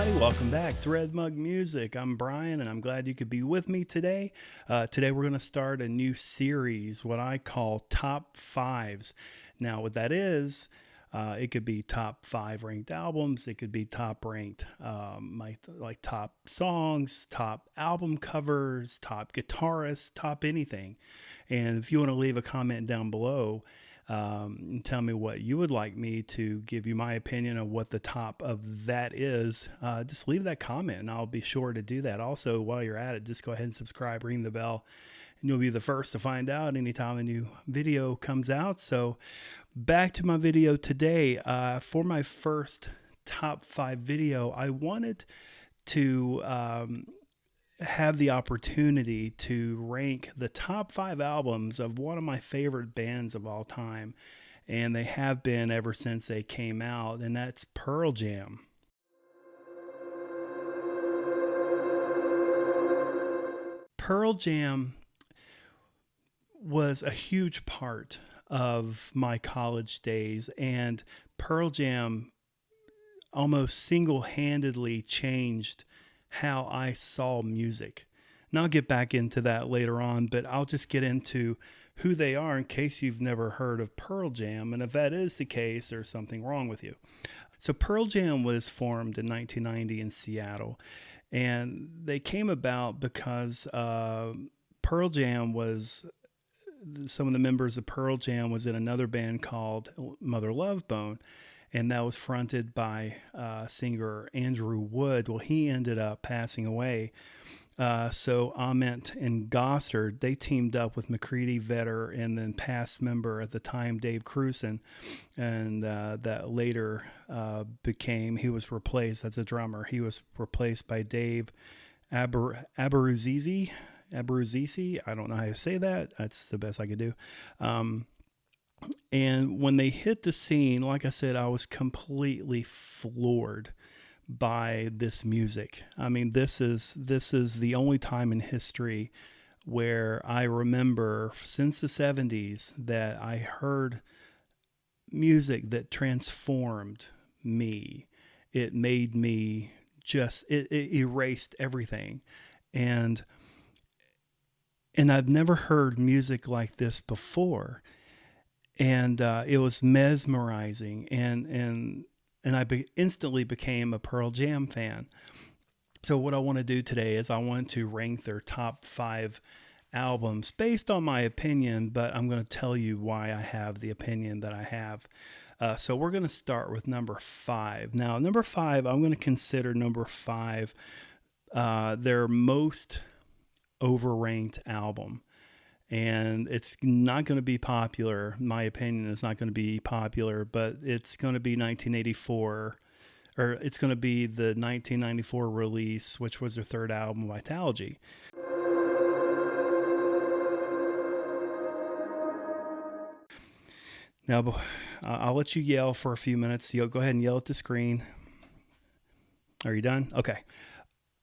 everybody. Welcome back to Red Mug Music. I'm Brian, and I'm glad you could be with me today. Today, we're going to start a new series, what I call Top Fives. Now, what that is, it could be top 5 ranked albums. It could be top ranked, like top songs, top album covers, top guitarists, top anything. And if you want to leave a comment down below, and tell me what you would like me to give you my opinion of what the top of that is, just leave that comment and I'll be sure to do that. Also, while you're at it, just go ahead and subscribe, ring the bell, and you'll be the first to find out anytime a new video comes out. So back to my video today. For my first top 5 video, I wanted to have the opportunity to rank the top 5 albums of one of my favorite bands of all time, and they have been ever since they came out, and that's Pearl Jam. Pearl Jam was a huge part of my college days, and Pearl Jam almost single-handedly changed how I saw music. And I'll get back into that later on, but I'll just get into who they are in case you've never heard of Pearl Jam. And if that is the case, there's something wrong with you. So Pearl Jam was formed in 1990 in Seattle. And they came about because Pearl Jam was, some of the members of Pearl Jam was in another band called Mother Love Bone. And that was fronted by singer Andrew Wood. Well, he ended up passing away. So Ament and Gossard, they teamed up with McCready Vetter and then past member at the time, Dave Cruson. And that later became, he was replaced as a drummer. He was replaced by Dave Aberuzzese. I don't know how to say that. That's the best I could do. And when they hit the scene, like I said, I was completely floored by this music. I mean, this is the only time in history where I remember since the 70s that I heard music that transformed me. It made me it erased everything. And I've never heard music like this before. And it was mesmerizing, and I instantly became a Pearl Jam fan. So what I want to do today is I want to rank their top 5 albums based on my opinion, but I'm going to tell you why I have the opinion that I have. So we're going to start with number 5. Now, number 5, I'm going to consider number 5 their most overranked album. And it's not going to be popular. My opinion is not going to be popular, but it's going to be 1984, or it's going to be the 1994 release, which was their third album, Vitalogy. Now, I'll let you yell for a few minutes. You'll go ahead and yell at the screen. Are you done? Okay.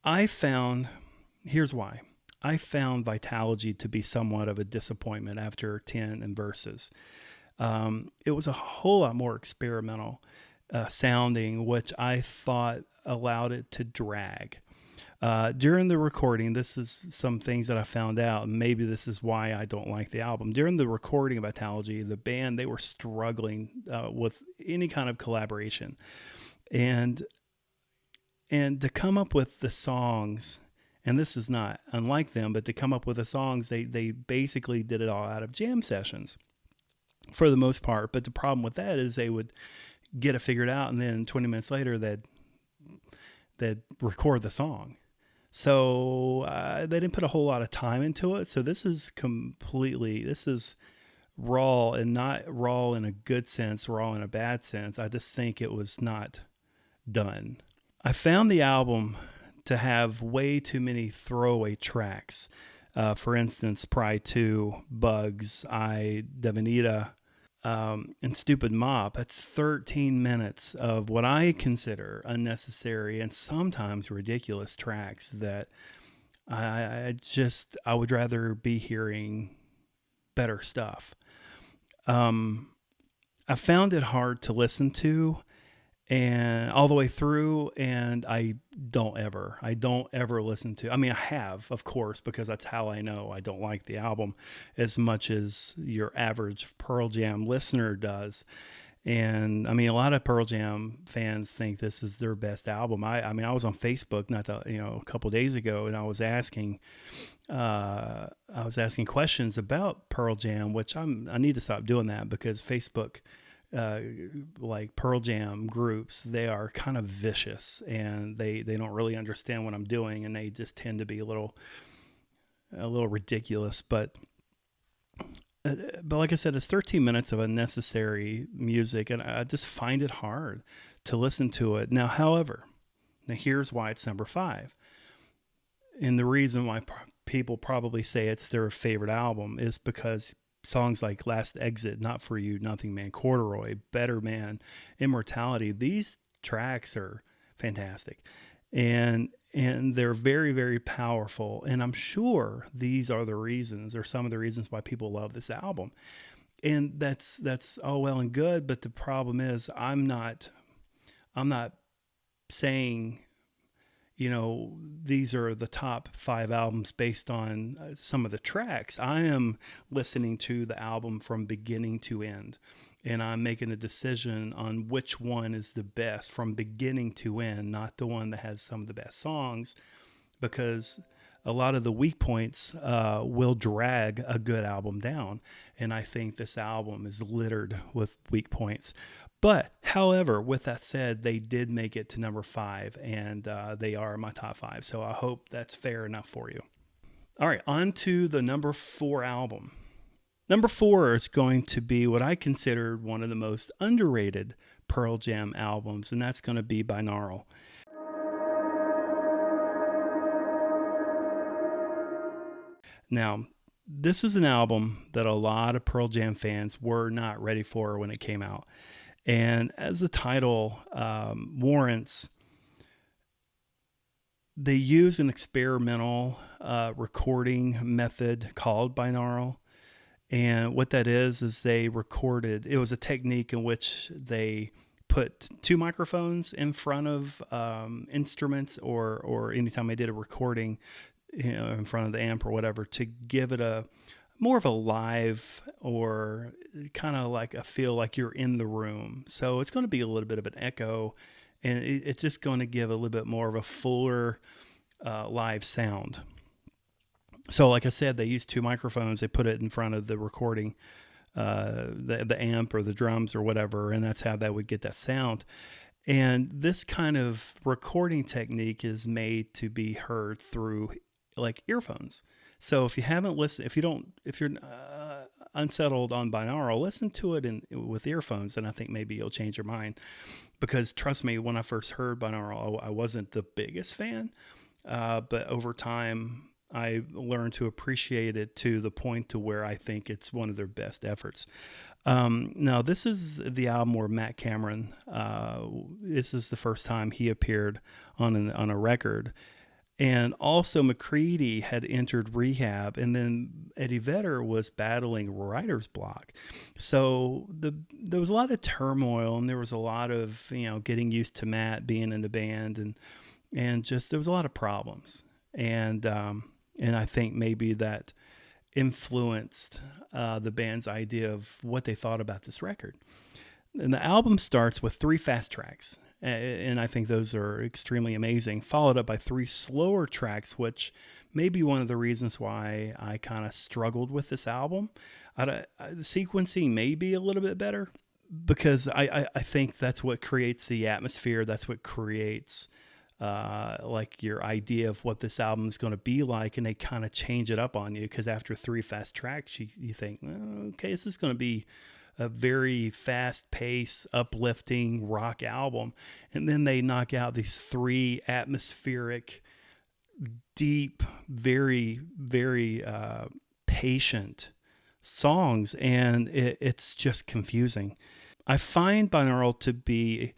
Here's why. I found Vitalogy to be somewhat of a disappointment after 10 and Versus. It was a whole lot more experimental sounding, which I thought allowed it to drag. During the recording, this is some things that I found out, and maybe this is why I don't like the album. During the recording of Vitalogy, the band, they were struggling with any kind of collaboration. And to come up with the songs, and this is not unlike them, but to come up with the songs, they basically did it all out of jam sessions for the most part. But the problem with that is they would get it figured out, and then 20 minutes later, they'd record the song. So they didn't put a whole lot of time into it. So this is raw, and not raw in a good sense, raw in a bad sense. I just think it was not done. I found the album to have way too many throwaway tracks. For instance, Pride 2, Bugs, Devanita, and Stupid Mop. That's 13 minutes of what I consider unnecessary and sometimes ridiculous tracks that I would rather be hearing better stuff. I found it hard to listen to, and all the way through. And I don't ever listen to, I mean, I have, of course, because that's how I know I don't like the album as much as your average Pearl Jam listener does. And I mean, a lot of Pearl Jam fans think this is their best album. I mean, I was on Facebook a couple of days ago, and I was asking questions about Pearl Jam, which I need to stop doing that, because Facebook, like Pearl Jam groups, they are kind of vicious, and they don't really understand what I'm doing, and they just tend to be a little ridiculous. But like I said, it's 13 minutes of unnecessary music, and I just find it hard to listen to it. Now here's why it's number 5. And the reason why people probably say it's their favorite album is because songs like Last Exit, Not For You, Nothing Man, Corduroy, Better Man, Immortality, these tracks are fantastic. And they're very, very powerful. And I'm sure these are the reasons, or some of the reasons, why people love this album. And that's all well and good, but the problem is I'm not saying, these are the top 5 albums based on some of the tracks. I am listening to the album from beginning to end, and I'm making a decision on which one is the best from beginning to end, not the one that has some of the best songs, because a lot of the weak points will drag a good album down. And I think this album is littered with weak points. But however, with that said, they did make it to number 5, and they are my top 5. So I hope that's fair enough for you. All right, on to the number 4 album. Number 4 is going to be what I consider one of the most underrated Pearl Jam albums, and that's going to be Binaural. Now, this is an album that a lot of Pearl Jam fans were not ready for when it came out. And as the title warrants, they use an experimental recording method called binaural. And what that is they recorded, it was a technique in which they put 2 microphones in front of instruments, or anytime they did a recording, in front of the amp or whatever, to give it a more of a live, or kind of like a feel like you're in the room. So it's going to be a little bit of an echo, and it's just going to give a little bit more of a fuller live sound. So like I said, they used 2 microphones. They put it in front of the recording, the amp or the drums or whatever, and that's how that would get that sound. And this kind of recording technique is made to be heard through like earphones. So if you haven't listened, if you're unsettled on binaural, listen to it with earphones, and I think maybe you'll change your mind. Because trust me, when I first heard binaural, I wasn't the biggest fan, but over time I learned to appreciate it to the point to where I think it's one of their best efforts. Now, this is the album where Matt Cameron, this is the first time he appeared on a record. And also McCready had entered rehab, and then Eddie Vedder was battling writer's block. So there was a lot of turmoil, and there was a lot of, getting used to Matt being in the band, and just there was a lot of problems. And I think maybe that influenced the band's idea of what they thought about this record. And the album starts with 3 fast tracks. And I think those are extremely amazing, followed up by 3 slower tracks, which may be one of the reasons why I kind of struggled with this album. The sequencing may be a little bit better, because I think that's what creates the atmosphere. That's what creates like your idea of what this album is going to be like, and they kind of change it up on you, because after 3 fast tracks, you think, okay, this is going to be a very fast-paced, uplifting rock album. And then they knock out these 3 atmospheric, deep, very, very patient songs, and it's just confusing. I find binaural to be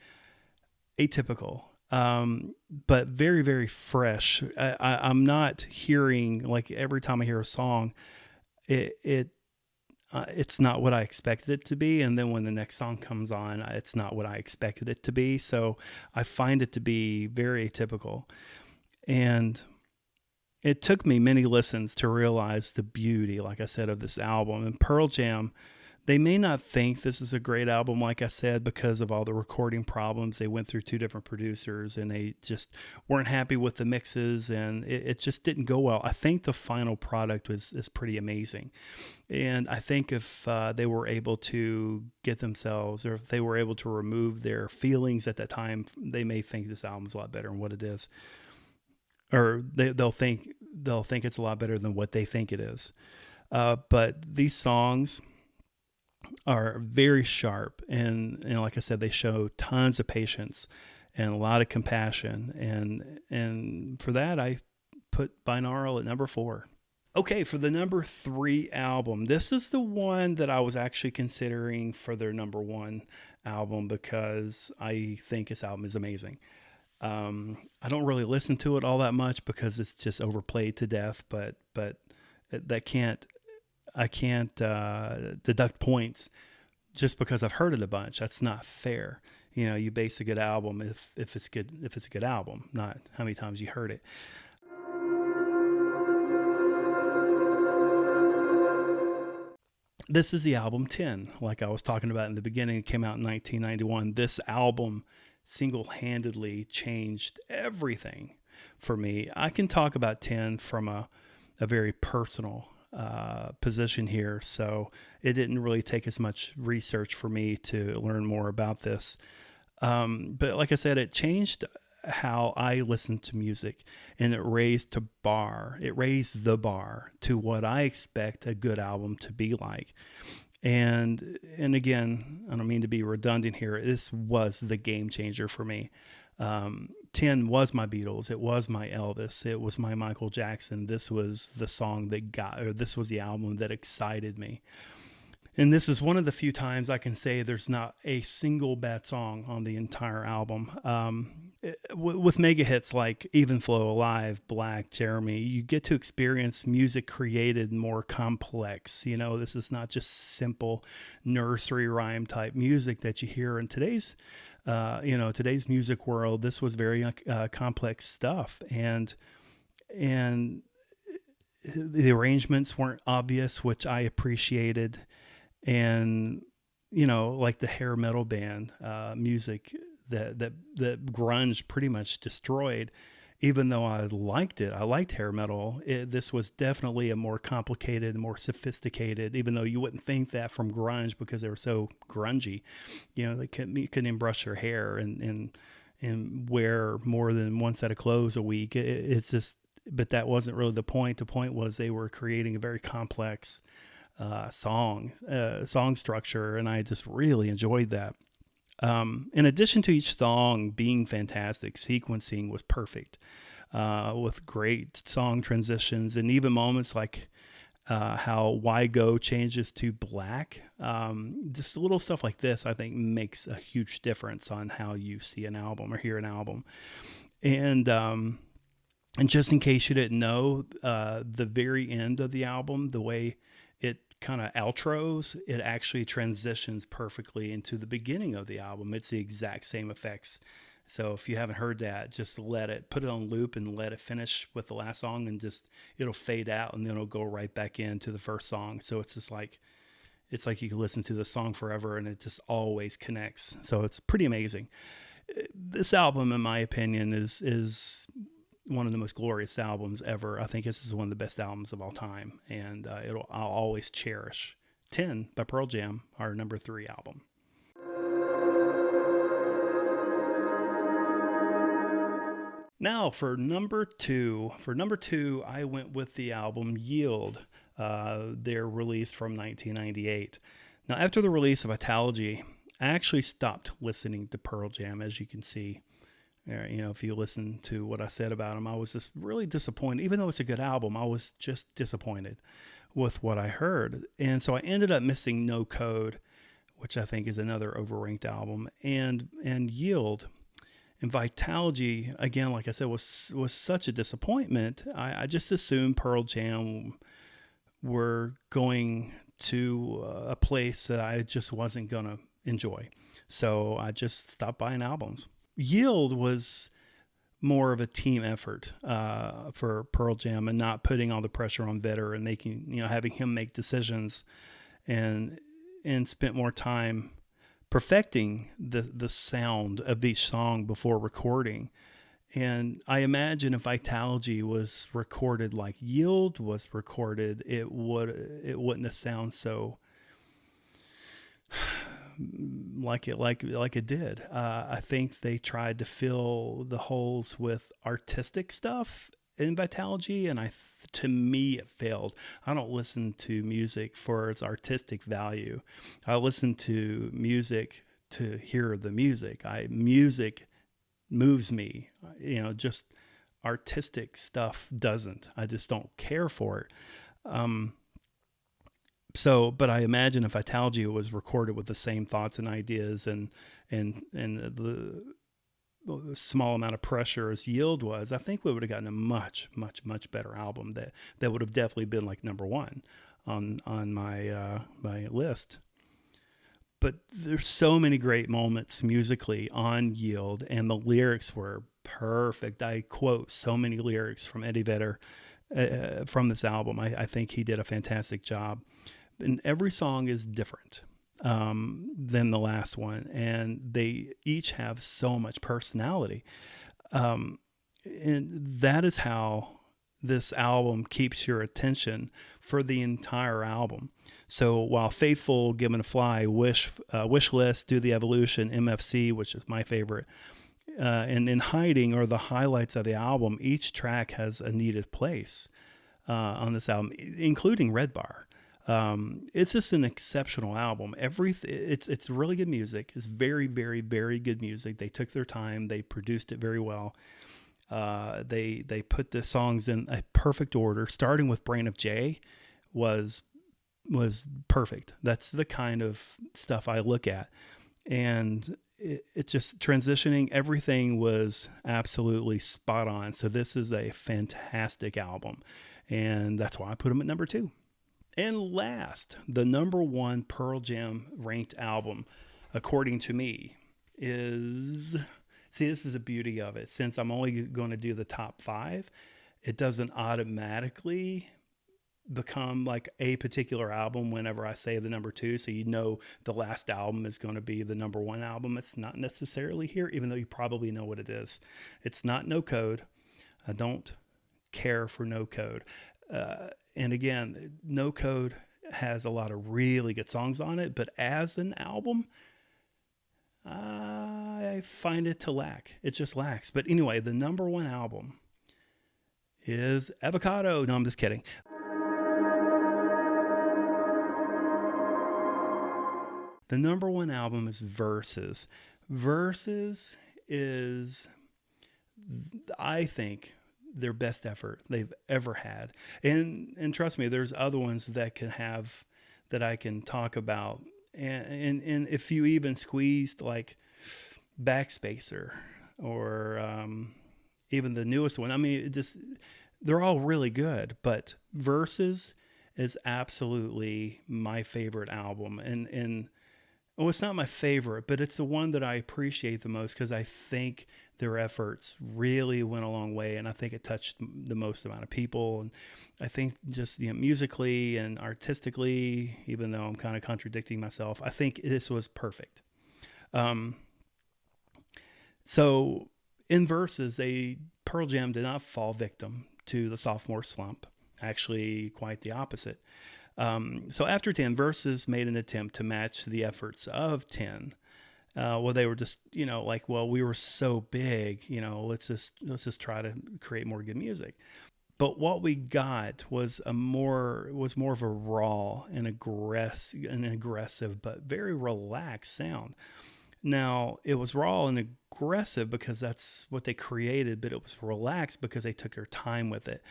atypical, but very, very fresh. I'm not hearing, like, every time I hear a song, it's not what I expected it to be. And then when the next song comes on, it's not what I expected it to be. So I find it to be very atypical. And it took me many listens to realize the beauty, like I said, of this album. And Pearl Jam, they may not think this is a great album, like I said, because of all the recording problems. They went through two different producers and they just weren't happy with the mixes, and it just didn't go well. I think the final product is pretty amazing. And I think if they were able to get themselves, or if they were able to remove their feelings at that time, they may think this album's a lot better than what it is. Or they'll think it's a lot better than what they think it is. But these songs are very sharp, and like I said, they show tons of patience and a lot of compassion, and for that I put Binaural at number 4. Okay, for the number 3 album, this is the one that I was actually considering for their number 1 album because I think this album is amazing. I don't really listen to it all that much because it's just overplayed to death, but I can't deduct points just because I've heard it a bunch. That's not fair. You base a good album if it's a good album, not how many times you heard it. This is the album 10, like I was talking about in the beginning. It came out in 1991. This album single-handedly changed everything for me. I can talk about 10 from a very personal position here, so it didn't really take as much research for me to learn more about this. But like I said, it changed how I listen to music, and it raised the bar to what I expect a good album to be like. And again, I don't mean to be redundant here. This was the game changer for me. 10 was my Beatles. It was my Elvis. It was my Michael Jackson. This was the song this was the album that excited me. And this is one of the few times I can say there's not a single bad song on the entire album. With mega hits like Even Flow, Alive, Black, Jeremy, you get to experience music created more complex. This is not just simple nursery rhyme type music that you hear in today's music world. This was very complex stuff, and the arrangements weren't obvious, which I appreciated. And like the hair metal band music that grunge pretty much destroyed. Even though I liked it, I liked hair metal. This was definitely a more complicated, more sophisticated. Even though you wouldn't think that from grunge because they were so grungy, they couldn't even brush their hair and wear more than one set of clothes a week. It's just, but that wasn't really the point. The point was they were creating a very complex song structure, and I just really enjoyed that. In addition to each song being fantastic, sequencing was perfect, with great song transitions, and even moments like how Why Go changes to Black. Just little stuff like this, I think, makes a huge difference on how you see an album or hear an album. And just in case you didn't know, the very end of the album, the way it kind of outros, it actually transitions perfectly into the beginning of the album. It's the exact same effects. So if you haven't heard that, just put it on loop and let it finish with the last song, and just, it'll fade out and then it'll go right back into the first song. So it's just like, it's like you can listen to the song forever and it just always connects. So it's pretty amazing. This album, in my opinion, is one of the most glorious albums ever. I think this is one of the best albums of all time, and I'll always cherish. 10 by Pearl Jam, our number 3 album. Now for number 2, I went with the album Yield. They're released from 1998. Now, after the release of Vitalogy, I actually stopped listening to Pearl Jam, as you can see. If you listen to what I said about them, I was just really disappointed. Even though it's a good album, I was just disappointed with what I heard. And so I ended up missing No Code, which I think is another overranked album, and Yield. And Vitalogy, again, like I said, was such a disappointment. I just assumed Pearl Jam were going to a place that I just wasn't going to enjoy. So I just stopped buying albums. Yield was more of a team effort for Pearl Jam, and not putting all the pressure on Vedder and making, having him make decisions, and spent more time perfecting the sound of each song before recording. And I imagine if Vitalogy was recorded like Yield was recorded, it wouldn't have sound so like it did. I think they tried to fill the holes with artistic stuff in Vitalogy, and to me it failed. I don't listen to music for its artistic value. I listen to music to hear the music. Music moves me. Just artistic stuff doesn't. I just don't care for it. But I imagine if Vitalogy was recorded with the same thoughts and ideas and the small amount of pressure as Yield was, I think we would have gotten a much, much, much better album that would have definitely been like number one on my my list. But there's so many great moments musically on Yield, and the lyrics were perfect. I quote so many lyrics from Eddie Vedder from this album. I think he did a fantastic job. And every song is different than the last one, and they each have so much personality. And that is how this album keeps your attention for the entire album. So while Faithful, Given a Fly, Wish List, Do the Evolution, MFC, which is my favorite, and In Hiding are the highlights of the album, each track has a needed place on this album, including Red Bar. It's just an exceptional album. It's really good music. It's very, very, very good music. They took their time. They produced it very well. They put the songs in a perfect order. Starting with Brain of J was perfect. That's the kind of stuff I look at, and it just transitioning. Everything was absolutely spot on. So this is a fantastic album, and that's why I put them at number 2. And last, the number 1 Pearl Jam ranked album, according to me, is... See, this is the beauty of it. Since I'm only going to do the top 5, it doesn't automatically become like a particular album whenever I say the number 2. So the last album is going to be the number 1 album. It's not necessarily here, even though you probably know what it is. It's not No Code. I don't care for No Code. And again, No Code has a lot of really good songs on it, but as an album, I find it to lack. It just lacks. But anyway, the number 1 album is Avocado. No, I'm just kidding. The number 1 album is Versus. Versus is, I think, their best effort they've ever had. And trust me, there's other ones that I can talk about. And if you even squeezed like Backspacer or even the newest one, I mean, they're all really good, but Versus is absolutely my favorite album. And well, it's not my favorite, but it's the one that I appreciate the most because I think their efforts really went a long way, and I think it touched the most amount of people. And I think just musically and artistically, even though I'm kind of contradicting myself, I think this was perfect. So in Versus, Pearl Jam did not fall victim to the sophomore slump. Actually, quite the opposite. So after 10, Versus made an attempt to match the efforts of 10. Well, they were just, we were so big, let's just try to create more good music. But what we got was more of a raw and aggressive, but very relaxed sound. Now, it was raw and aggressive because that's what they created, but it was relaxed because they took their time with it.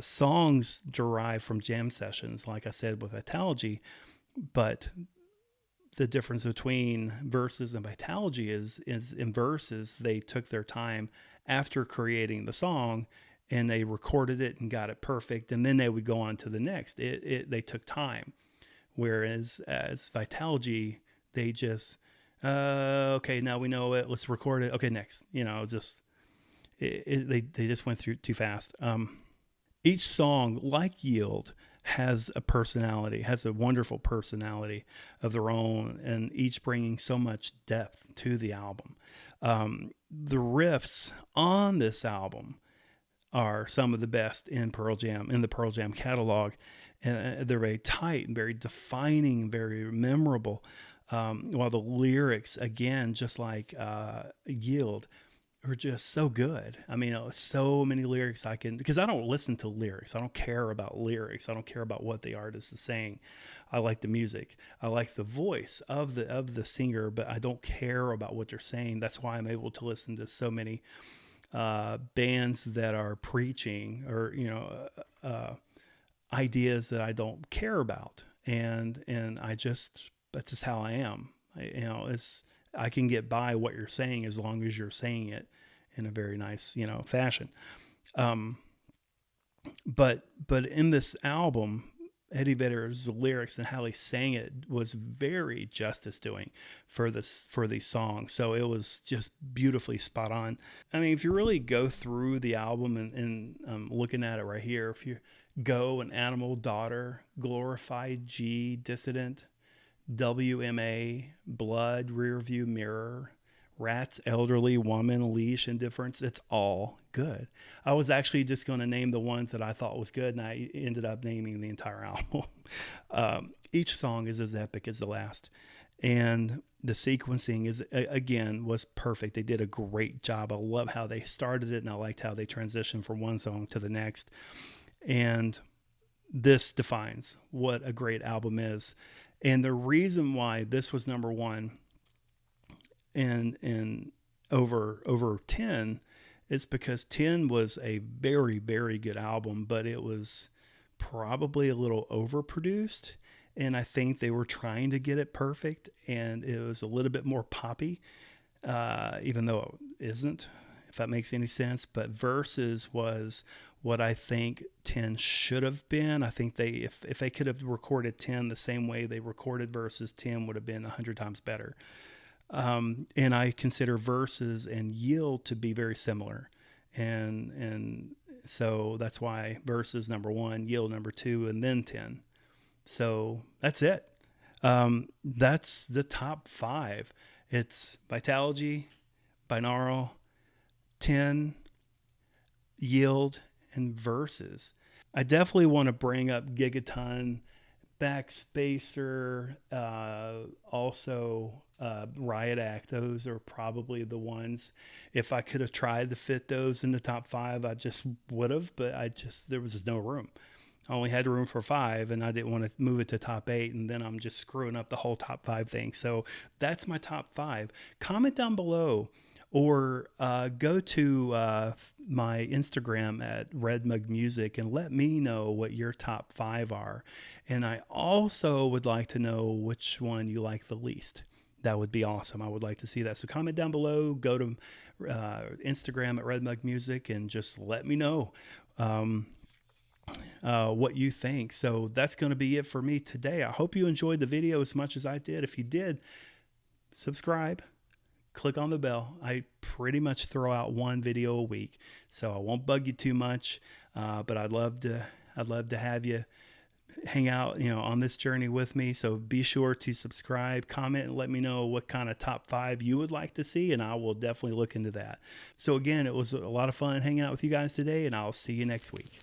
Songs derive from jam sessions, like I said, with Vitalogy, but the difference between Versus and Vitalogy is in Versus, they took their time after creating the song and they recorded it and got it perfect, and then they would go on to the next. They took time. Whereas as Vitalogy, they just, okay, now we know it. Let's record it. Okay, next. Just they just went through too fast. Each song, like Yield, has a personality, has a wonderful personality of their own, and each bringing so much depth to the album. The riffs on this album are some of the best in the Pearl Jam catalog. And they're very tight and very defining, very memorable. While the lyrics, again, just like Yield, are just so good. I mean, so many lyrics because I don't listen to lyrics. I don't care about lyrics. I don't care about what the artist is saying. I like the music. I like the voice of the singer, but I don't care about what they're saying. That's why I'm able to listen to so many bands that are preaching or ideas that I don't care about, and that's just how I am. I can get by what you're saying as long as you're saying it in a very nice, fashion. But in this album, Eddie Vedder's lyrics and how he sang it was very justice doing for these songs. So it was just beautifully spot on. I mean, if you really go through the album and looking at it right here, if you go An Animal, Daughter, Glorified, G, Dissident, WMA, Blood, Rearview Mirror, Rats, Elderly, Woman, Leash, Indifference, it's all good. I was actually just going to name the ones that I thought was good, and I ended up naming the entire album. Each song is as epic as the last, and the sequencing was perfect. They did a great job. I love how they started it, and I liked how they transitioned from one song to the next. And this defines what a great album is. And the reason why this was number one and over 10 is because 10 was a very, very good album, but it was probably a little overproduced. And I think they were trying to get it perfect, and it was a little bit more poppy, even though it isn't, if that makes any sense. But Versus was what I think 10 should have been. I think if they could have recorded 10 the same way they recorded Versus, 10 would have been 100 times better. And I consider Versus and Yield to be very similar. And so that's why Versus number one, Yield number two, and then 10. So that's it. That's the top five. It's Vitalogy, Binaural, 10, Yield, and Versus. I definitely want to bring up Gigaton, Backspacer, also Riot Act. Those are probably the ones. If I could have tried to fit those in the top five, I just would have, but there was just no room. I only had room for five, and I didn't want to move it to top 8, and then I'm just screwing up the whole top 5 thing. So that's my top 5. Comment down below, or go to my Instagram at Red Mug Music and let me know what your top 5 are. And I also would like to know which one you like the least. That would be awesome. I would like to see that. So comment down below, go to Instagram at Red Mug Music, and just let me know what you think. So that's going to be it for me today. I hope you enjoyed the video as much as I did. If you did, subscribe, click on the bell. I pretty much throw out one video a week, so I won't bug you too much. But I'd love to have you hang out, on this journey with me. So be sure to subscribe, comment, and let me know what kind of top 5 you would like to see, and I will definitely look into that. So again, it was a lot of fun hanging out with you guys today, and I'll see you next week.